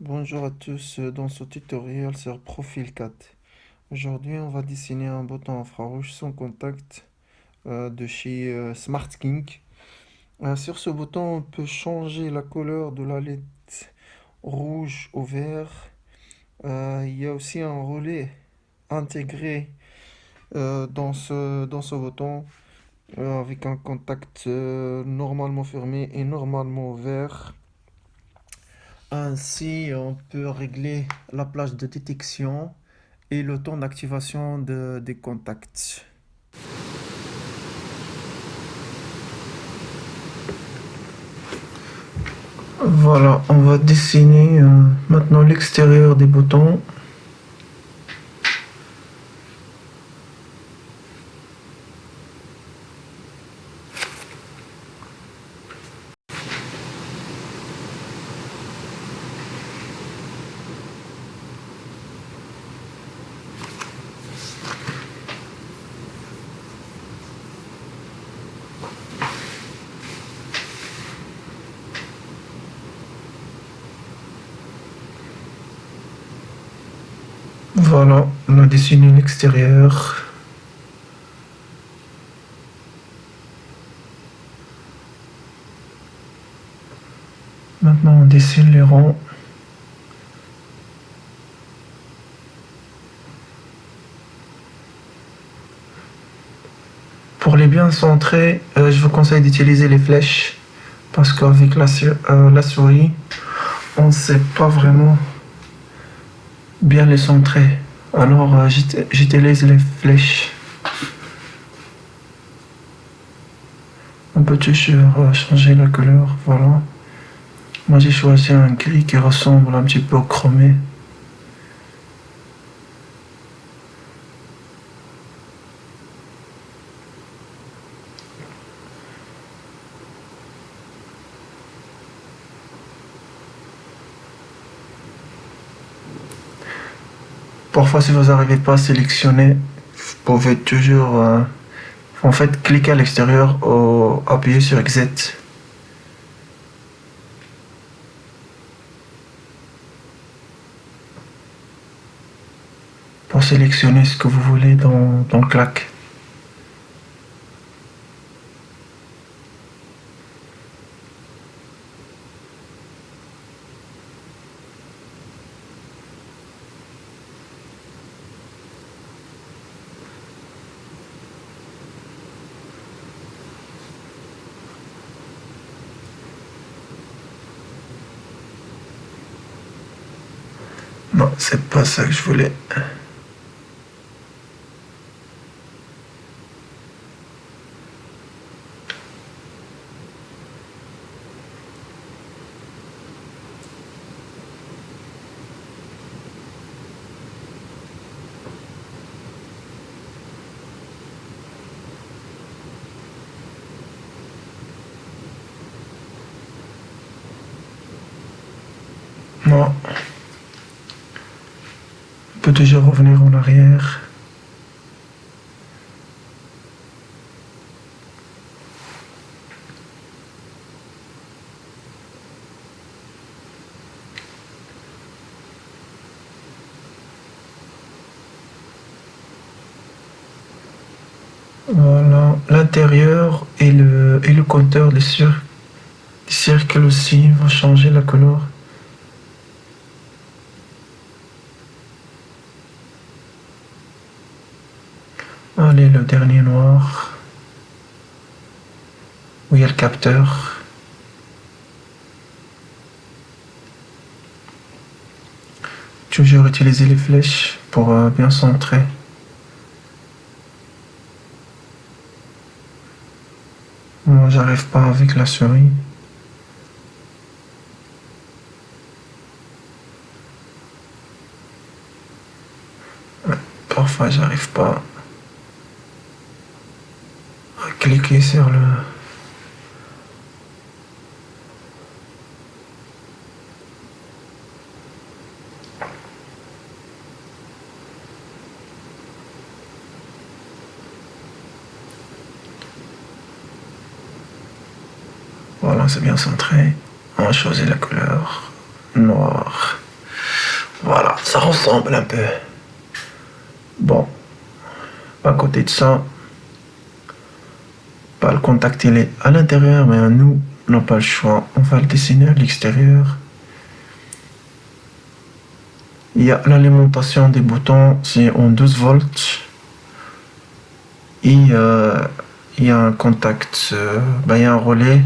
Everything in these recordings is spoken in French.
Bonjour à tous, dans ce tutoriel sur Profil 4. Aujourd'hui, on va dessiner un bouton infrarouge sans contact de chez SmartKing. Sur ce bouton, on peut changer la couleur de la LED rouge au vert. Il y a aussi un relais intégré dans ce bouton avec un contact normalement fermé et normalement vert. Ainsi, on peut régler la plage de détection et le temps d'activation des contacts. Voilà, on va dessiner maintenant l'extérieur des boutons. Voilà, on a dessiné l'extérieur. Maintenant, on dessine les rangs. Pour les bien centrer, je vous conseille d'utiliser les flèches parce qu'avec la souris, on ne sait pas vraiment bien les centrer. Alors, j'utilise les flèches. On peut toujours changer la couleur, voilà. Moi j'ai choisi un gris qui ressemble un petit peu au chromé. Parfois si vous n'arrivez pas à sélectionner, vous pouvez toujours en fait cliquer à l'extérieur ou appuyer sur Exit. Pour sélectionner ce que vous voulez dans le claque. Non, c'est pas ça que je voulais. Non. On peut toujours revenir en arrière. Voilà, l'intérieur et le compteur des cercles aussi vont changer la couleur. Allez, le dernier noir, où il y a le capteur. Toujours utiliser les flèches pour bien centrer. Moi, j'arrive pas avec la souris. Parfois, j'arrive pas à cliquer sur le... Voilà, c'est bien centré. On va choisir la couleur noire. Voilà, ça ressemble un peu. Bon, à côté de ça, pas le contact il est à l'intérieur, mais nous, on n'a pas le choix. On va le dessiner à l'extérieur. Il y a l'alimentation des boutons, c'est en 12 volts. Et il y a un contact, il y a un relais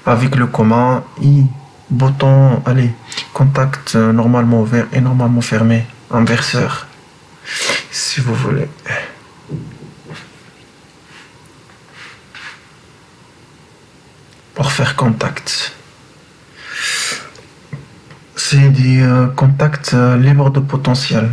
avec le commun et bouton, allez, contact normalement ouvert et normalement fermé, inverseur, si vous voulez. Pour faire contact. C'est des contacts libres de potentiel.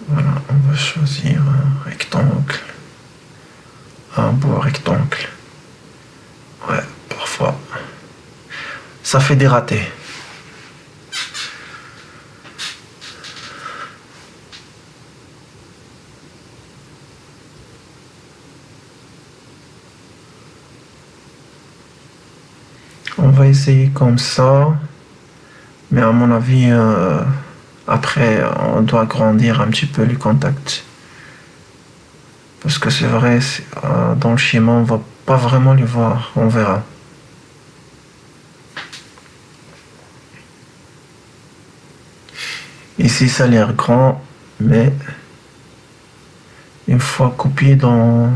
Voilà, on va choisir un rectangle. Un beau rectangle. Ouais, parfois. Ça fait des ratés. On va essayer comme ça. Mais à mon avis, après, on doit agrandir un petit peu les contacts. Parce que c'est vrai, dans le schéma, on va pas vraiment les voir. On verra. Ici, ça a l'air grand, mais une fois copié dans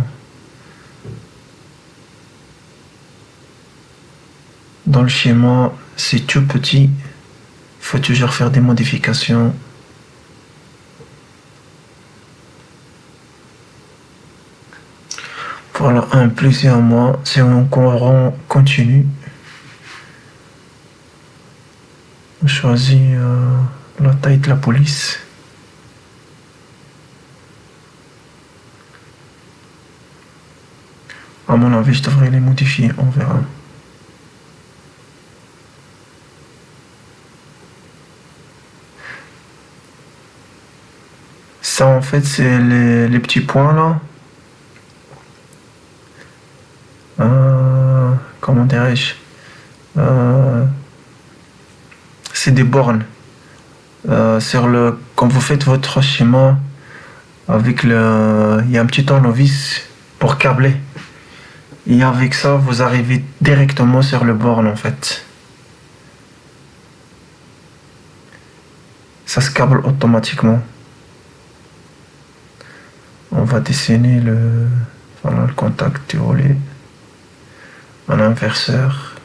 le schéma, c'est tout petit. Il faut toujours faire des modifications. Voilà, un plus et un moins. Si on continue, on choisit la taille de la police. À mon avis, je devrais les modifier, on verra. Ça, en fait, c'est les petits points là. Comment dirais-je? C'est des bornes. Quand vous faites votre schéma, il y a un petit tournevis pour câbler. Et avec ça, vous arrivez directement sur le borne en fait. Ça se câble automatiquement. On va dessiner voilà, le contact du relais. Un inverseur.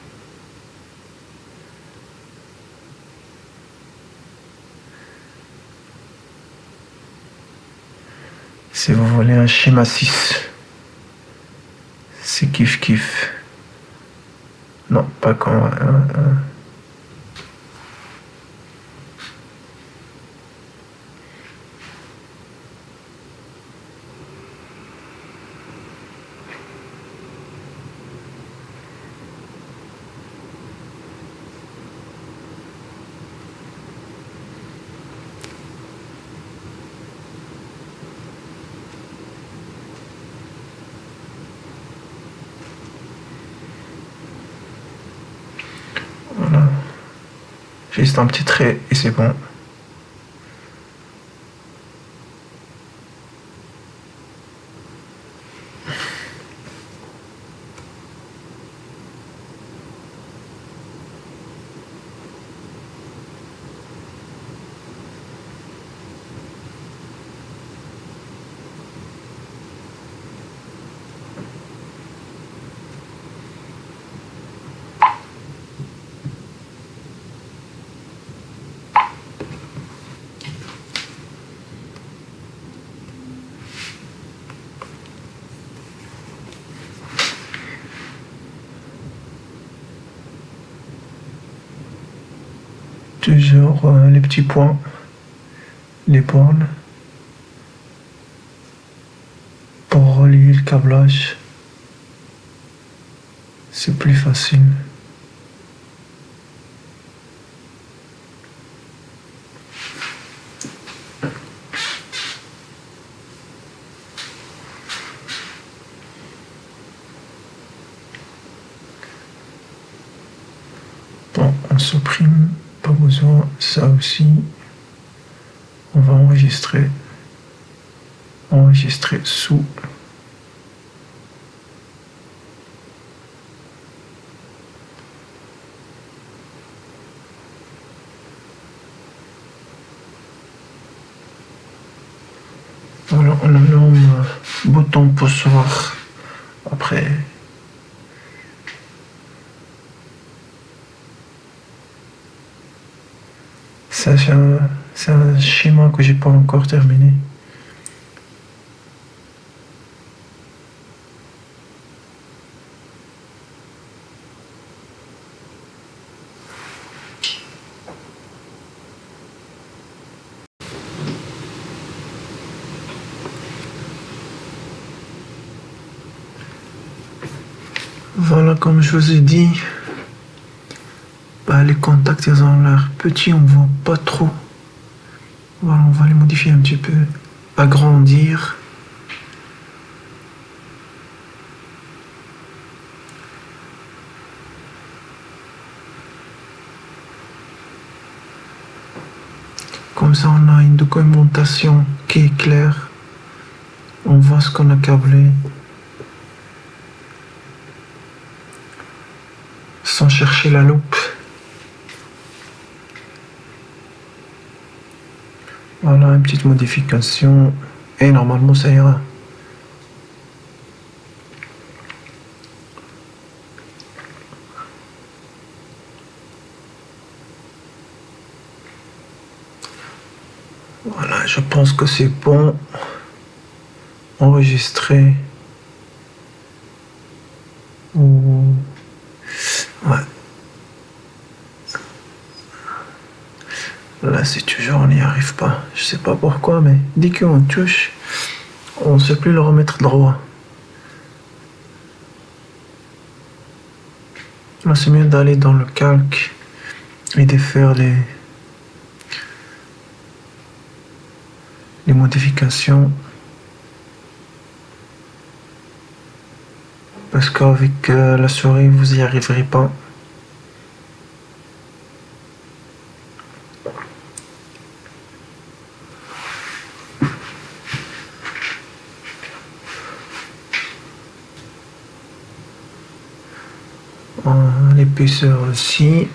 Si vous voulez un schéma 6, c'est kiff kiff. Non, pas quand. Voilà. Juste un petit trait et c'est bon. Toujours les petits points, les bornes, pour relier le câblage. C'est plus facile. Bon, on supprime, pas besoin, ça aussi. On va enregistrer sous. Voilà, on nomme bouton poussoir après. Ça, c'est un schéma que j'ai pas encore terminé. Voilà, comme je vous ai dit, bah, les contacts ils ont l'air petits, on voit pas trop. Voilà, on va les modifier un petit peu, agrandir. Comme ça, on a une documentation qui est claire. On voit ce qu'on a câblé. Sans chercher la loupe. Voilà, une petite modification. Et normalement, ça ira. Voilà, je pense que c'est bon. Enregistrer. Ouais. Là, c'est toujours, on n'y arrive pas. Je sais pas pourquoi, mais dès qu'on touche, on ne sait plus le remettre droit. Là, c'est mieux d'aller dans le calque et de faire les modifications. Parce qu'avec la souris, vous n'y arriverez pas. L'épaisseur aussi.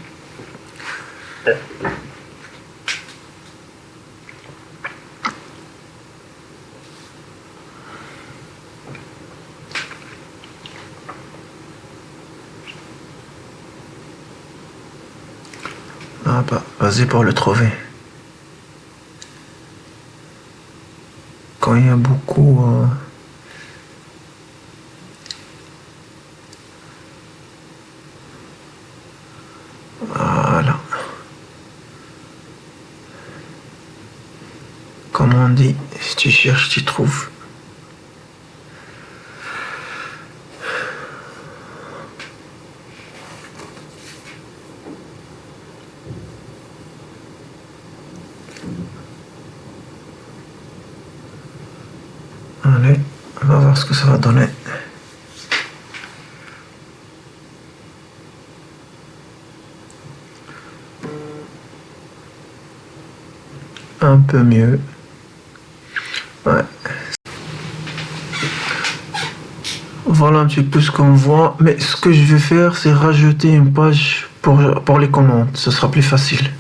Ah bah, vas-y pour le trouver. Quand il y a beaucoup... Voilà. Comme on dit, si tu cherches, tu trouves. Allez, on va voir ce que ça va donner. Un peu mieux. Ouais. Voilà un petit peu ce qu'on voit. Mais ce que je vais faire, c'est rajouter une page pour les commandes. Ce sera plus facile.